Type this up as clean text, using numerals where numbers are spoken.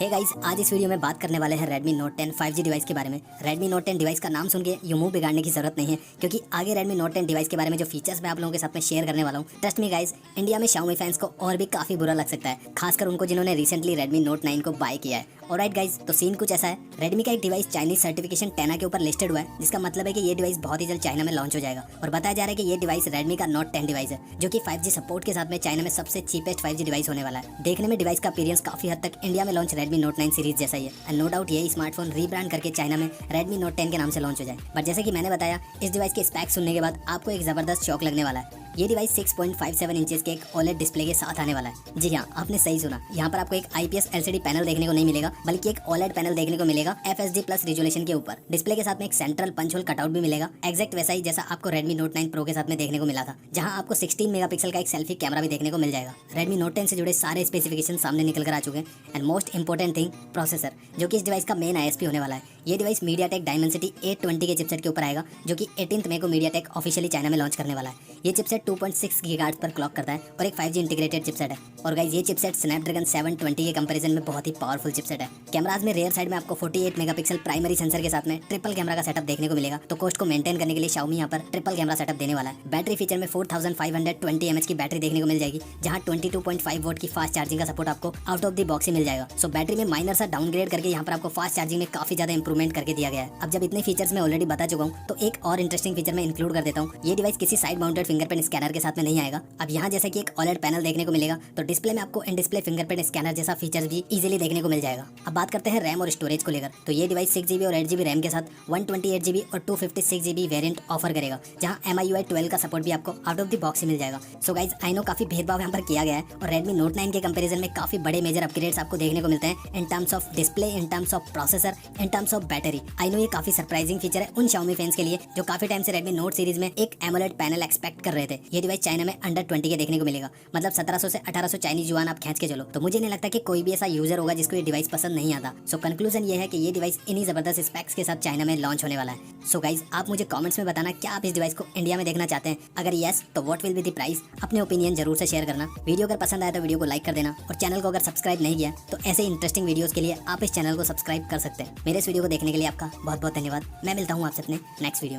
Hey guys, आज इस video में बात करने वाले हैं Redmi Note 10 5G डिवाइस के बारे में। Redmi Note 10 डिवाइस का नाम सुन के यूं मुंह बिगाड़ने की जरूरत नहीं है, क्योंकि आगे Redmi Note 10 डिवाइस के बारे में जो फीचर्स मैं आप लोगों के साथ में शेयर करने वाला हूं, ट्रस्ट मी गाइस, इंडिया में Xiaomi फैंस को और भी काफी बुरा लग सकता है, खासकर उनको जिन्होंने रिसेंटली Redmi Note 9 को बाय किया है। ऑलराइट गाइस, तो सीन कुछ ऐसा है, Redmi का एक डिवाइस चाइनीज सर्टिफिकेशन 10 के ऊपर लिस्टेड हुआ है, जिसका मतलब है कि ये डिवाइस बहुत ही जल्द चाइना में लॉन्च हो जाएगा। और बताया जा रहा है कि ये डिवाइस Redmi का Note 10 डिवाइस है, जो कि 5G सपोर्ट के साथ में चाइना में सबसे चीपेस्ट 5G डिवाइस होने वाला है। देखने में डिवाइस का अपीयरेंस काफी हद तक इंडिया में लॉन्च Redmi Note 9 सीरीज जैसा ही है, एंड नो डाउट ये स्मार्टफोन रीब्रांड करके चाइना में Redmi Note 10 के नाम से लॉन्च हो जाए। बट जैसे कि मैंने बताया, इस डिवाइस के स्पेक्स सुनने के बाद आपको एक जबरदस्त शॉक लगने वाला है। ये डिवाइस 6.57 इंचेस के एक OLED डिस्प्ले के साथ आने वाला है। जी हाँ, आपने सही सुना, यहाँ पर आपको एक IPS LCD पैनल देखने को नहीं मिलेगा, बल्कि एक OLED पैनल देखने को मिलेगा FSD प्लस रिजोल्यूशन के ऊपर। डिस्प्ले के साथ में एक सेंट्रल पंच होल कटआउट भी मिलेगा, एग्जैक्ट वैसा ही जैसा आपको Redmi Note 9 Pro के साथ में देखने को मिला था, जहाँ आपको 16 मेगापिक्सल का एक सेल्फी कैमरा भी देखने को मिल जाएगा। Redmi Note 10 से जुड़े सारे स्पेसिफिकेशन सामने निकल कर आ चुके हैं, and most important thing, processor, जो कि इस डिवाइस का मेन ISP होने वाला है। ये डिवाइस MediaTek Dimensity 820 के चिपसेट के ऊपर आएगा, जो कि 18 मई को MediaTek ऑफिशियली चाइना में लॉन्च करने वाला है। ये चिपसेट 2.6 गीगाहर्ट्ज पर क्लॉक करता है और एक 5G इंटीग्रेटेड चिपसेट है। और गाइस, ये चिपसेट Snapdragon 720 के कंपैरिजन में बहुत ही पावरफुल चिपसेट है। कैमराज में रेयर साइड में आपको 48 मेगापिक्सल प्राइमरी सेंसर के साथ में ट्रिपल कैमरा का सेटअप देखने को मिलेगा, तो कॉस्ट को मेंटेन करने के लिए Xiaomi यहाँ पर ट्रिपल कैमरा सेटअप देने वाला है। बैटरी फीचर में 4520 mAh की बैटरी देखने को मिल जाएगी, जहाँ 22.5 वोल्ट की फास्ट चार्जिंग का सपोर्ट आपको आउट ऑफ द बॉक्स ही मिल जाएगा। सो बैटरी में माइनर सा डाउनग्रेड करके यहाँ पर आपको फास्ट चार्जिंग में काफी ज्यादा इंप्रूवमेंट करके दिया गया है। अब जब इतने फीचर्स मैं ऑलरेडी बता चुका हूँ, तो एक और इंटरेस्टिंग फीचर मैं इंक्लूड कर देता हूँ। ये डिवाइस किसी साइड माउंटेड फिंगरप्रिंट स्कैनर के साथ में नहीं आएगा। अब यहाँ जैसे कि एक OLED पैनल देखने को मिलेगा, तो डिस्प्ले में आपको इन डिस्प्ले फिंगरप्रिंट स्कैनर जैसा फीचर्स भी इजीली देखने को मिल जाएगा। अब बात करते हैं रैम और स्टोरेज को लेकर, तो ये डिवाइस 6GB और 8GB रैम के साथ 128GB और 256GB वेरिएंट ऑफर करेगा, जहाँ MIUI 12 का सपोर्ट भी आपको आउट ऑफ द बॉक्स ही मिल जाएगा। सो गाइज, आई नो काफी भेदभाव यहाँ पर किया गया है, और Redmi Note 9 के कंपैरिजन में काफी बड़े मेजर अपग्रेड्स आपको देखने को मिलते हैं in terms of display, in terms of processor, in terms of battery. I know ये काफी सरप्राइजिंग फीचर है उन Xiaomi फैंस के लिए जो काफी टाइम से Redmi Note सीरीज में एक AMOLED पैनल एक्सपेक्ट कर रहे थे। ये डिवाइस चाइना में अंडर 20 के देखने को मिलेगा, मतलब 1700 से 1800 चाइनीज युआन आप खींच के चलो। तो मुझे नहीं लगता कि कोई भी ऐसा यूजर होगा जिसको ये डिवाइस पसंद नहीं आता। सो कंक्लूजन ये है कि ये डिवाइस इन्हीं जबरदस्त स्पेक्स के साथ चाइना में लॉन्च होने वाला है। सो गाइज, आप मुझे कमेंट्स में बताना, क्या आप इस डिवाइस को इंडिया में देखना चाहते हैं? अगर यस, तो what will be the price? अपने ओपिनियन जरूर से शेयर करना। वीडियो अगर पसंद आया तो वीडियो को लाइक कर देना, और चैनल को अगर सब्सक्राइब नहीं किया तो ऐसे इंटरेस्टिंग वीडियोस के लिए आप इस चैनल को सब्सक्राइब कर सकते हैं। मेरे इस वीडियो को देखने के लिए आपका बहुत बहुत धन्यवाद। मैं मिलता हूँ आपसे अपने नेक्स्ट वीडियो में।